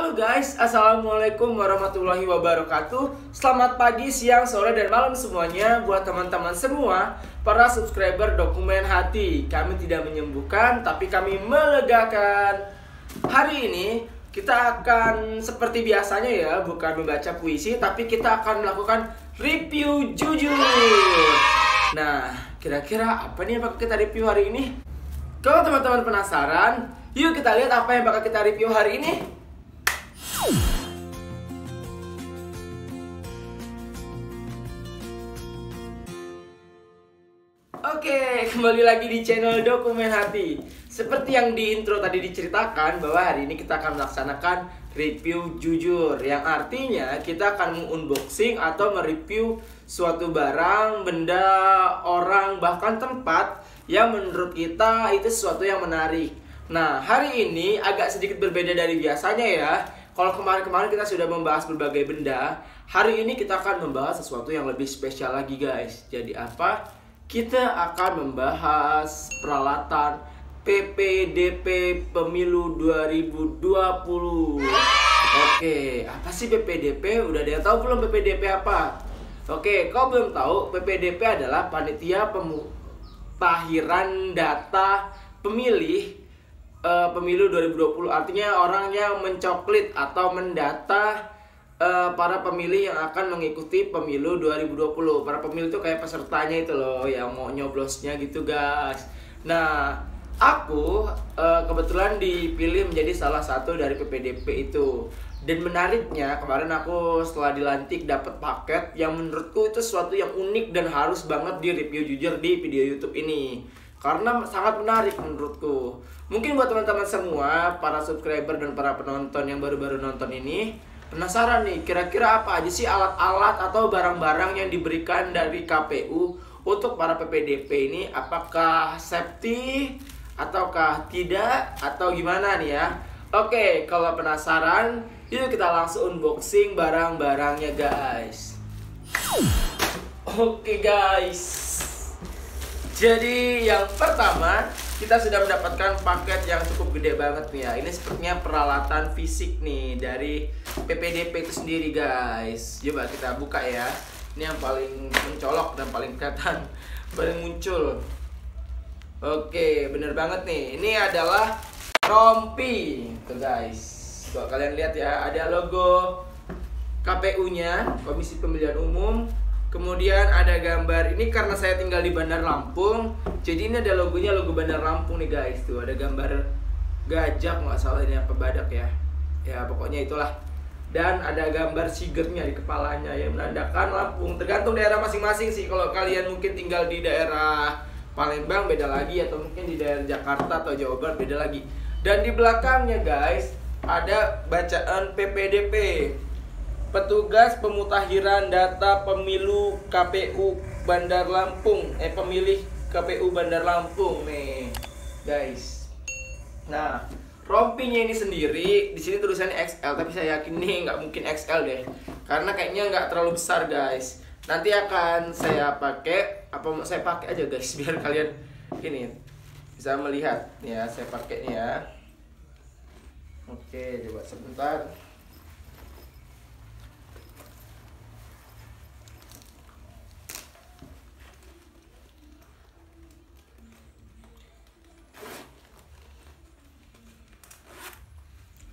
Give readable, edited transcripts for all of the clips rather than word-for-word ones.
Halo guys, assalamualaikum warahmatullahi wabarakatuh. Selamat pagi, siang, sore, dan malam semuanya. Buat teman-teman semua, para subscriber Dokumen Hati, kami tidak menyembuhkan, tapi kami melegakan. Hari ini kita akan seperti biasanya ya, bukan membaca puisi, tapi kita akan melakukan review jujur. Nah, kira-kira apa nih yang bakal kita review hari ini? Kalau teman-teman penasaran, yuk kita lihat apa yang bakal kita review hari ini. Oke, kembali lagi di channel Dokumen Hati. Seperti yang di intro tadi diceritakan, bahwa hari ini kita akan melaksanakan review jujur, yang artinya kita akan mengunboxing atau mereview suatu barang, benda, orang, bahkan tempat yang menurut kita itu sesuatu yang menarik. Nah, hari ini agak sedikit berbeda dari biasanya ya. Kalau kemarin-kemarin kita sudah membahas berbagai benda, hari ini kita akan membahas sesuatu yang lebih spesial lagi guys. Jadi apa? Kita akan membahas peralatan PPDP Pemilu 2020. Oke, apa sih PPDP? Udah ada yang tahu belum PPDP apa? Oke, kalau belum tahu, PPDP adalah Panitia Pemutahiran Data Pemilih Pemilu 2020. Artinya orang yang mencoklit atau mendata para pemilih yang akan mengikuti pemilu 2020. Para pemilih itu kayak pesertanya itu loh, yang mau nyoblosnya gitu guys. Nah, aku kebetulan dipilih menjadi salah satu dari PPDP itu. Dan menariknya, kemarin aku setelah dilantik dapat paket yang menurutku itu sesuatu yang unik dan harus banget di review jujur di video YouTube ini. Karena sangat menarik menurutku. Mungkin buat teman-teman semua, para subscriber dan para penonton yang baru-baru nonton ini, penasaran nih, kira-kira apa aja sih alat-alat atau barang-barang yang diberikan dari KPU untuk para PPDP ini? Apakah safety ataukah tidak, atau gimana nih ya? Oke, kalau penasaran, yuk kita langsung unboxing barang-barangnya guys. Oke guys, jadi yang pertama, kita sudah mendapatkan paket yang cukup gede banget nih ya. Ini sepertinya peralatan fisik nih dari PPDP itu sendiri guys. Coba kita buka ya. Ini yang paling mencolok dan paling kelihatan, paling muncul. Oke, bener banget nih. Ini adalah rompi tuh guys. Tuh, kalian lihat ya, ada logo KPU-nya, Komisi Pemilihan Umum. Kemudian ada gambar, ini karena saya tinggal di Bandar Lampung, jadi ini ada logonya, logo Bandar Lampung nih guys. Tuh ada gambar gajah, nggak salah ini apa badak ya. Ya pokoknya itulah. Dan ada gambar sigernya di kepalanya yang menandakan Lampung. Tergantung daerah masing-masing sih. Kalau kalian mungkin tinggal di daerah Palembang beda lagi, atau mungkin di daerah Jakarta atau Jawa Barat beda lagi. Dan di belakangnya guys ada bacaan PPDP, Petugas Pemutahiran Data Pemilu KPU Bandar Lampung. Pemilih KPU Bandar Lampung nih, guys. Nah, rompinya ini sendiri di sini tulisannya XL, tapi saya yakin nih nggak mungkin XL deh, karena kayaknya nggak terlalu besar guys. Nanti akan saya pakai, saya pakai aja guys, biar kalian ini bisa melihat ya, saya pakai nih ya. Oke, coba sebentar.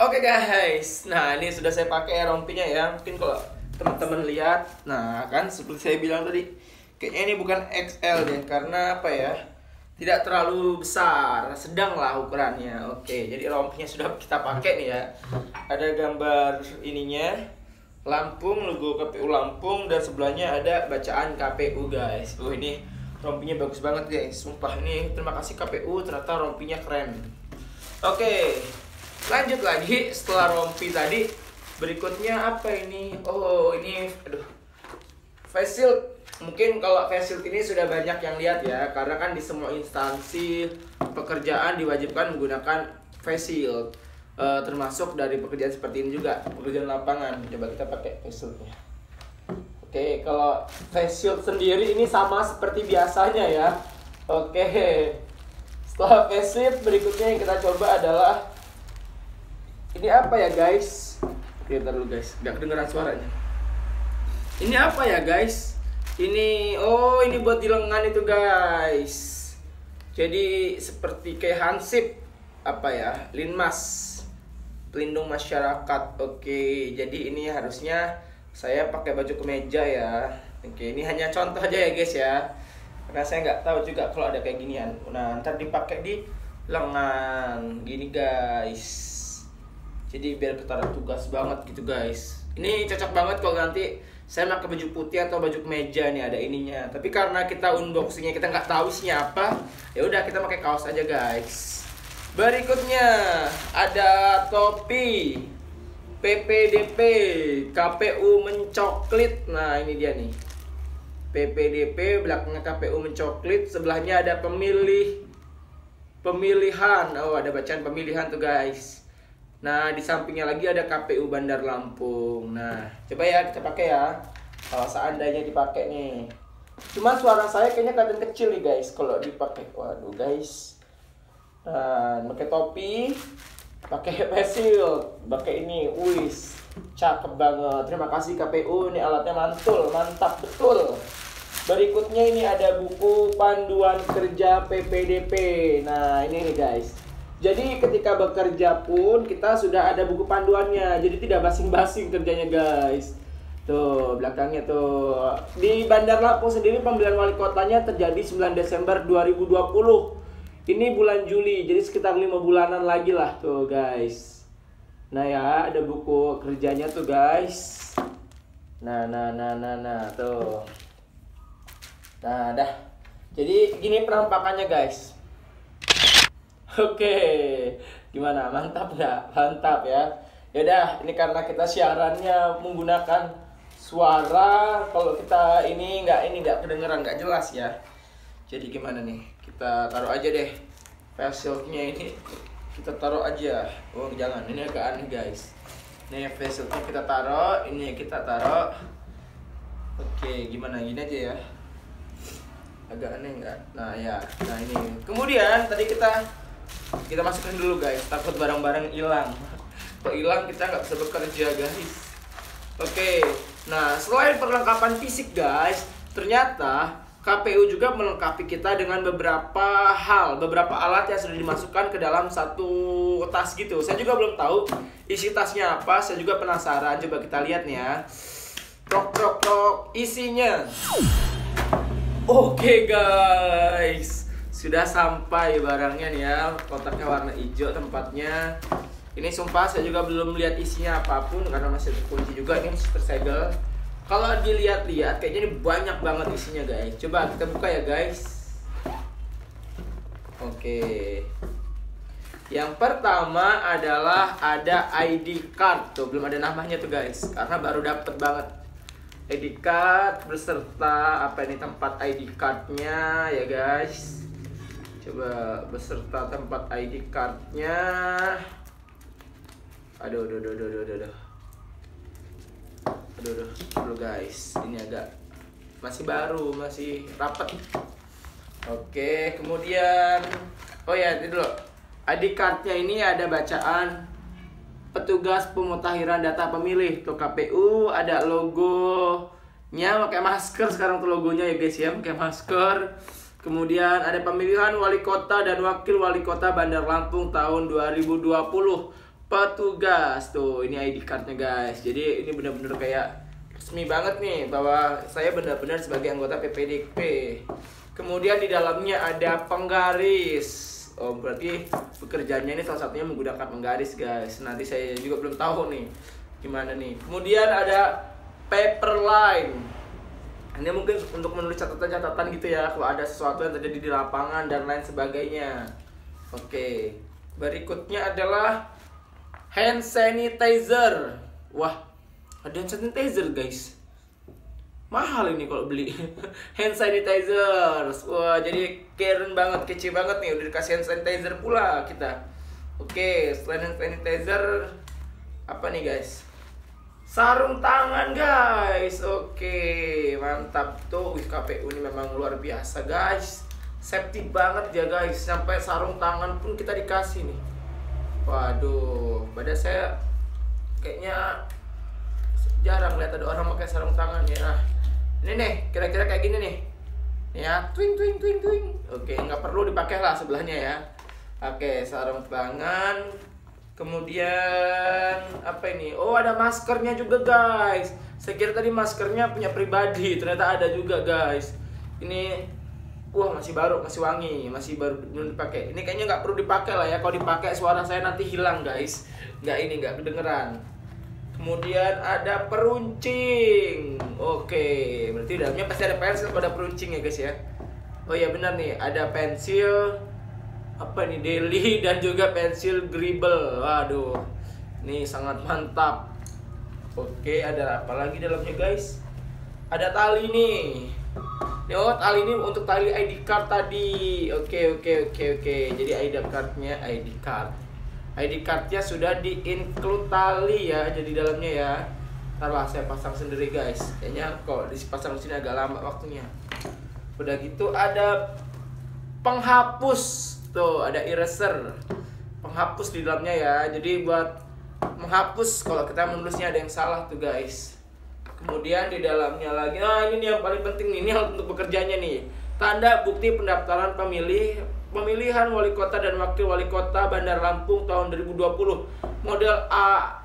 Oke guys, nah ini sudah saya pakai rompinya ya. Mungkin kalau teman-teman lihat, nah kan seperti saya bilang tadi, kayaknya ini bukan XL deh, karena apa ya, tidak terlalu besar, sedang lah ukurannya. Oke, jadi rompinya sudah kita pakai nih ya. Ada gambar ininya, Lampung, logo KPU Lampung, dan sebelahnya ada bacaan KPU guys. Ini rompinya bagus banget guys, sumpah ini terima kasih KPU, ternyata rompinya keren. Oke, lanjut lagi setelah rompi tadi, berikutnya apa ini? Oh ini, aduh, face shield. Mungkin kalau face shield ini sudah banyak yang lihat ya, karena kan di semua instansi pekerjaan diwajibkan menggunakan face shield, termasuk dari pekerjaan seperti ini juga, pekerjaan lapangan. Coba kita pakai face shieldnya. Oke, kalau face shield sendiri ini sama seperti biasanya ya. Oke, setelah face shield berikutnya yang kita coba adalah Ini apa ya guys? Oke, ntar dulu guys, gak kedengeran suaranya. Ini apa ya guys? Ini, oh ini buat di lengan itu guys. Jadi seperti kayak hansip, apa ya, linmas, pelindung masyarakat. Oke, jadi ini harusnya saya pakai baju kemeja ya. Oke, ini hanya contoh aja ya guys ya, karena saya nggak tahu juga kalau ada kayak ginian. Nah, ntar dipakai di lengan gini guys. Jadi biar ketara tugas banget gitu guys. Ini cocok banget kalau nanti saya pakai baju putih atau baju kemeja nih, ada ininya. Tapi karena kita unboxingnya kita nggak tahu isinya apa, ya udah kita pakai kaos aja guys. Berikutnya ada topi PPDP KPU mencoklit. Nah ini dia nih, PPDP, belakangnya KPU mencoklit, sebelahnya ada pemilihan. Oh ada bacaan pemilihan tuh guys. Nah di sampingnya lagi ada KPU Bandar Lampung. Nah coba ya kita pakai ya, kalau seandainya dipakai nih. Cuma suara saya kayaknya kelihatan kecil nih guys kalau dipakai. Waduh guys. Nah pakai topi, pakai face shield, pakai ini, wis cakep banget. Terima kasih KPU, ini alatnya mantul, mantap betul. Berikutnya ini ada buku panduan kerja PPDP. Nah ini nih guys, jadi ketika bekerja pun kita sudah ada buku panduannya, jadi tidak basing-basing kerjanya guys. Tuh belakangnya tuh. Di Bandar Lampung sendiri pemilihan wali kotanya terjadi 9 Desember 2020. Ini bulan Juli, jadi sekitar 5 bulanan lagi lah tuh guys. Nah ya, ada buku kerjanya tuh guys. Nah tuh. Nah dah. Jadi gini penampakannya guys. Oke, gimana? Mantap nggak? Mantap ya. Yaudah, ini karena kita siarannya menggunakan suara, kalau kita ini nggak kedengeran, nggak jelas ya. Jadi gimana nih? Kita taruh aja deh face shieldnya ini. Kita taruh aja. Oh jangan, ini agak aneh guys. Nih face shieldnya kita taruh, ini kita taruh. Oke, gimana? Gini aja ya. Agak aneh nggak? Nah ya, nah ini. Kemudian tadi kita masukkan dulu guys, takut barang-barang hilang. Kalau hilang kita nggak bisa bekerja guys. Oke, nah selain perlengkapan fisik guys, ternyata KPU juga melengkapi kita dengan beberapa alat yang sudah dimasukkan ke dalam satu tas gitu. Saya juga belum tahu isi tasnya apa, saya juga penasaran. Coba kita lihat nih ya. Krok isinya. Oke guys, sudah sampai barangnya nih ya. Kotaknya warna hijau tempatnya. Ini sumpah saya juga belum lihat isinya apapun karena masih terkunci juga, ini masih tersegel. Kalau dilihat-lihat kayaknya ini banyak banget isinya guys. Coba kita buka ya guys. Oke. Yang pertama adalah ada ID card. Tuh belum ada namanya tuh guys, karena baru dapet banget. ID card beserta apa ini, tempat ID cardnya ya guys. Coba beserta tempat ID cardnya. Aduh. Aduh guys, ini agak masih baru, masih rapet. Oke, kemudian oh ya, itu dulu. ID cardnya ini ada bacaan petugas pemutahiran data pemilih tuh KPU, ada logonya, pakai masker sekarang tuh logonya ya guys ya, pakai masker. Kemudian ada pemilihan wali kota dan wakil wali kota Bandar Lampung tahun 2020. Petugas tuh, ini ID cardnya guys. Jadi ini benar-benar kayak resmi banget nih bahwa saya benar-benar sebagai anggota PPDP. Kemudian di dalamnya ada penggaris. Oh berarti pekerjaannya ini salah satunya menggunakan penggaris guys. Nanti saya juga belum tahu nih gimana nih. Kemudian ada paper line. Ini mungkin untuk menulis catatan-catatan gitu ya, kalau ada sesuatu yang terjadi di lapangan dan lain sebagainya. Oke, berikutnya adalah hand sanitizer. Wah, ada hand sanitizer guys. Mahal ini kalau beli hand sanitizer. Wah, jadi keren banget, kece banget nih, udah dikasih hand sanitizer pula kita. Oke, selain hand sanitizer, apa nih guys? Sarung tangan guys. Oke, mantap tuh. Wih, KPU ini memang luar biasa guys. Safety banget ya guys. Sampai sarung tangan pun kita dikasih nih. Waduh, pada saya kayaknya jarang lihat ada orang pakai sarung tangan ya. Nah, ini nih, kira-kira kayak gini nih. Ya, twing twing twing twing. Oke, nggak perlu dipakai lah sebelahnya ya. Oke, sarung tangan. Kemudian apa ini? Oh, ada maskernya juga guys. Saya kira tadi maskernya punya pribadi, ternyata ada juga guys. Ini, wah masih baru, masih wangi, masih baru belum dipakai. Ini kayaknya nggak perlu dipakai lah ya. Kalau dipakai suara saya nanti hilang guys. Nggak kedengeran. Kemudian ada peruncing. Oke, berarti dalamnya pasti ada pensil kalau ada peruncing ya guys ya. Oh iya benar nih, ada pensil apa nih, Deli dan juga pensil Gribble. Waduh, ini sangat mantap. Oke, ada apa lagi dalamnya guys? Ada tali nih. Oh, tali ini untuk tali ID card tadi. Oke. Jadi ID cardnya sudah di-include tali ya, jadi dalamnya ya. Ntar saya pasang sendiri guys. Kayaknya kok dipasang di sini agak lama waktunya. Udah gitu ada penghapus. Tuh, ada eraser. Penghapus di dalamnya ya. Jadi buat menghapus kalau kita menulisnya ada yang salah tuh guys. Kemudian di dalamnya lagi, nah ini nih yang paling penting nih, ini untuk bekerjanya nih. Tanda bukti pendaftaran pemilihan wali kota dan wakil wali kota Bandar Lampung tahun 2020. Model A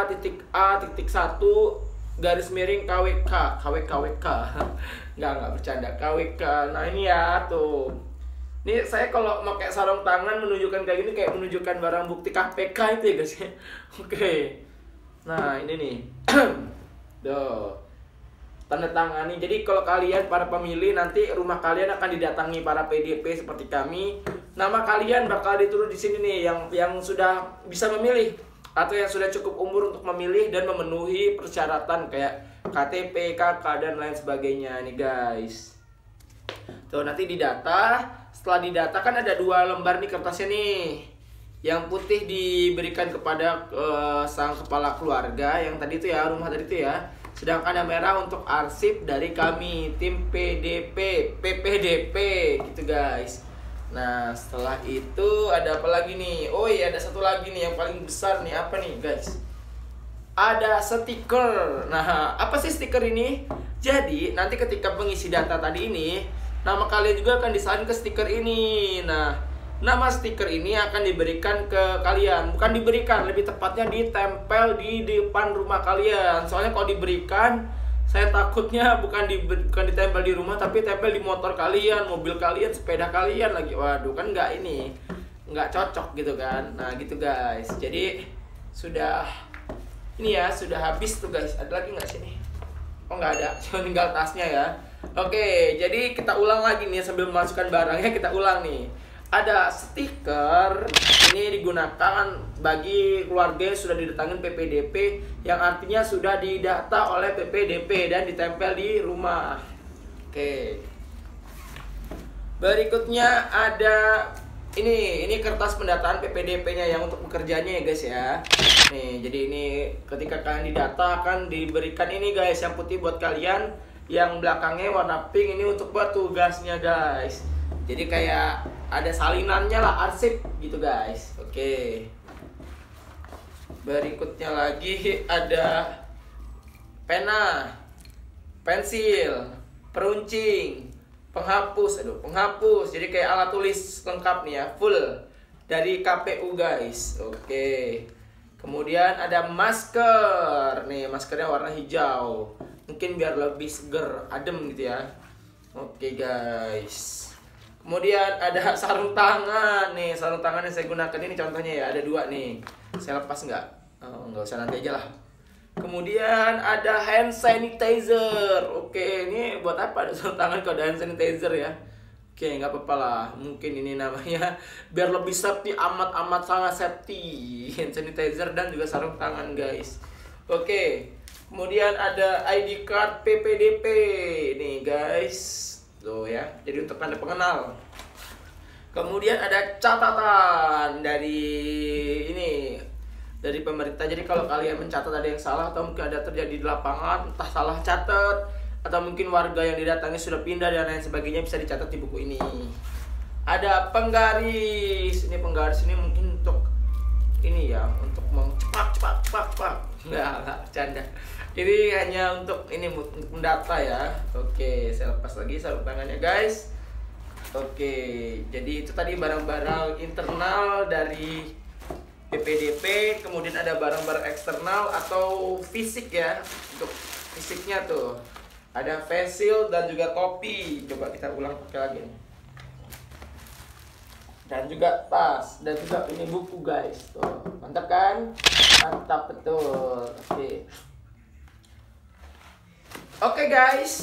titik A titik 1 garis miring KWK. Nggak bercanda, KWK. Nah ini ya tuh. Ini saya kalau pakai sarung tangan menunjukkan kayak gini, kayak menunjukkan barang bukti KPK itu ya guys. Oke. Nah ini nih. Tuh, tanda tangani. Jadi kalau kalian para pemilih, nanti rumah kalian akan didatangi para PDP seperti kami. Nama kalian bakal ditulis di sini nih, yang sudah bisa memilih atau yang sudah cukup umur untuk memilih dan memenuhi persyaratan kayak KTP, KK dan lain sebagainya nih guys. Tuh nanti didata. Setelah didata kan ada 2 lembar nih kertasnya nih. Yang putih diberikan kepada sang kepala keluarga yang tadi itu ya, rumah tadi itu ya. Sedangkan yang merah untuk arsip dari kami, tim PPDP gitu guys. Nah setelah itu ada apa lagi nih? Oh iya, ada satu lagi nih yang paling besar nih. Apa nih guys? Ada stiker. Nah apa sih stiker ini? Jadi nanti ketika pengisi data tadi ini, nama kalian juga akan disalin ke stiker ini. Nah nama stiker ini akan diberikan ke kalian. Bukan diberikan, lebih tepatnya ditempel di depan rumah kalian. Soalnya kalau diberikan, saya takutnya bukan ditempel di rumah, tapi tempel di motor kalian, mobil kalian, sepeda kalian lagi. Waduh, kan nggak cocok gitu kan. Nah gitu guys. Jadi sudah habis tuh guys. Ada lagi nggak sini? Oh nggak ada, cuma tinggal tasnya ya. Oke, jadi kita ulang lagi nih sambil memasukkan barangnya, kita ulang nih. Ada stiker, ini digunakan bagi keluarga yang sudah didatangin PPDP, yang artinya sudah didata oleh PPDP dan ditempel di rumah. Oke. Berikutnya ada ini kertas pendataan PPDP-nya yang untuk pekerjaannya ya guys ya. Nih, jadi ini ketika kalian didata akan diberikan ini guys, yang putih buat kalian, yang belakangnya warna pink ini untuk buat tugasnya guys. Jadi kayak ada salinannya lah, arsip gitu guys. Oke. Berikutnya lagi ada pena, pensil, peruncing, penghapus. Jadi kayak alat tulis lengkap nih ya, full dari KPU guys. Oke. Kemudian ada masker. Nih, maskernya warna hijau. Mungkin biar lebih seger, adem gitu ya. Oke guys. Kemudian ada sarung tangan nih, sarung tangan yang saya gunakan ini contohnya ya, ada 2 nih. Saya lepas nggak? Oh, nggak usah, nanti aja lah. Kemudian ada hand sanitizer. Oke, ini buat apa ada sarung tangan kalau ada hand sanitizer ya? Oke, nggak apa-apa lah. Mungkin ini namanya biar lebih safety, amat sangat safety. Hand sanitizer dan juga sarung tangan guys. Oke, kemudian ada ID card PPDP nih guys. Tuh ya, jadi untuk tanda pengenal. Kemudian ada catatan dari pemerintah. Jadi kalau kalian mencatat ada yang salah atau mungkin ada terjadi di lapangan, entah salah catat atau mungkin warga yang didatangi sudah pindah dan lain sebagainya, bisa dicatat di buku ini. Ada penggaris. Ini penggaris ini mungkin untuk ini ya, untuk cepak. Enggak, bercanda. Ini hanya untuk ini, untuk mendata ya. Oke, saya lepas lagi sarung tangannya guys. Oke, jadi itu tadi barang-barang internal dari PPDP. Kemudian ada barang-barang eksternal atau fisik ya. Untuk fisiknya tuh ada face shield dan juga topi. Coba kita ulang pakai lagi nih. Dan juga tas, dan juga ini buku guys. Tuh, mantap kan? Mantap betul. Oke guys,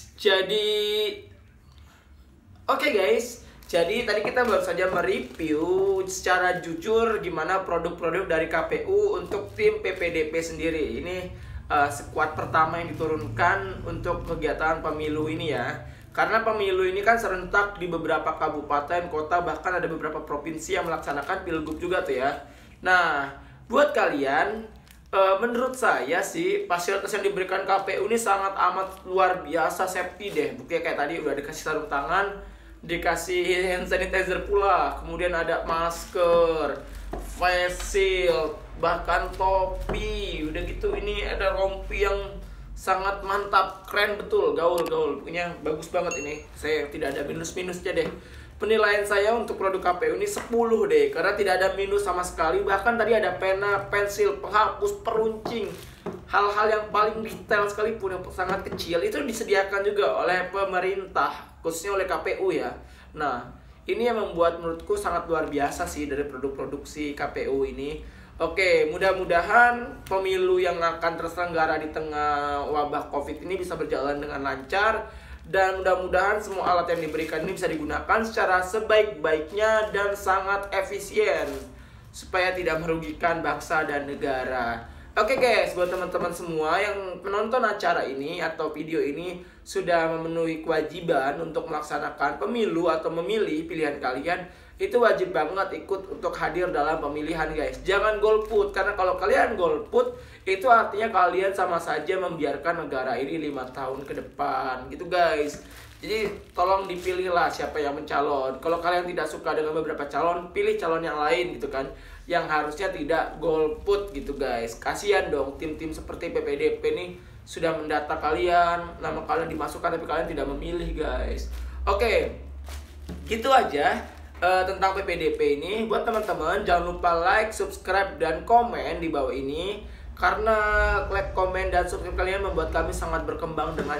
jadi tadi kita baru saja mereview secara jujur gimana produk-produk dari KPU untuk tim PPDP sendiri. Ini skuad pertama yang diturunkan untuk kegiatan pemilu ini ya. Karena pemilu ini kan serentak di beberapa kabupaten, kota, bahkan ada beberapa provinsi yang melaksanakan pilgub juga tuh ya. Nah, buat kalian, menurut saya sih fasilitas yang diberikan KPU ini sangat amat luar biasa safety deh. Buktinya kayak tadi udah dikasih sarung tangan, dikasih hand sanitizer pula, kemudian ada masker, face shield, bahkan topi, udah gitu ini ada rompi yang sangat mantap, keren betul, gaul, pokoknya bagus banget ini. Saya tidak ada minus-minusnya deh. Penilaian saya untuk produk KPU ini 10 deh, karena tidak ada minus sama sekali. Bahkan tadi ada pena, pensil, penghapus, peruncing, hal-hal yang paling detail sekalipun yang sangat kecil itu disediakan juga oleh pemerintah, khususnya oleh KPU ya. Nah, ini yang membuat menurutku sangat luar biasa sih dari produk produksi KPU ini. Oke, mudah-mudahan pemilu yang akan terselenggara di tengah wabah COVID ini bisa berjalan dengan lancar. Dan mudah-mudahan semua alat yang diberikan ini bisa digunakan secara sebaik-baiknya dan sangat efisien, supaya tidak merugikan bangsa dan negara. Oke guys, buat teman-teman semua yang menonton acara ini atau video ini sudah memenuhi kewajiban untuk melaksanakan pemilu atau memilih pilihan kalian, itu wajib banget ikut untuk hadir dalam pemilihan guys. Jangan golput, karena kalau kalian golput itu artinya kalian sama saja membiarkan negara ini 5 tahun ke depan gitu guys. Jadi tolong dipilihlah siapa yang mencalon. Kalau kalian tidak suka dengan beberapa calon, pilih calon yang lain gitu kan, yang harusnya tidak golput gitu guys. Kasihan dong tim-tim seperti PPDP nih, sudah mendata kalian, nama kalian dimasukkan tapi kalian tidak memilih guys. Oke, gitu aja tentang PPDP ini. Buat teman-teman jangan lupa like, subscribe, dan komen di bawah ini, karena like, komen, dan subscribe kalian membuat kami sangat berkembang dengan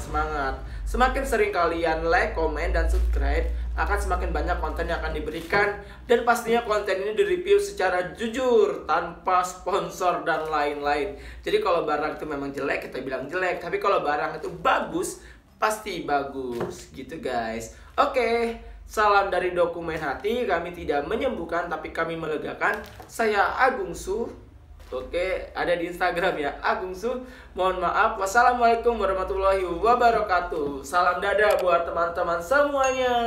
semangat. Semakin sering kalian like, komen, dan subscribe, akan semakin banyak konten yang akan diberikan. Dan pastinya konten ini direview secara jujur, tanpa sponsor dan lain-lain. Jadi kalau barang itu memang jelek, kita bilang jelek. Tapi kalau barang itu bagus, pasti bagus gitu guys. Oke, salam dari Dokumen Hati. Kami tidak menyembuhkan, tapi kami melegakan. Saya Agung Su. Oke, ada di Instagram ya, Agung Su. Mohon maaf. Wassalamualaikum warahmatullahi wabarakatuh. Salam dadah buat teman-teman semuanya.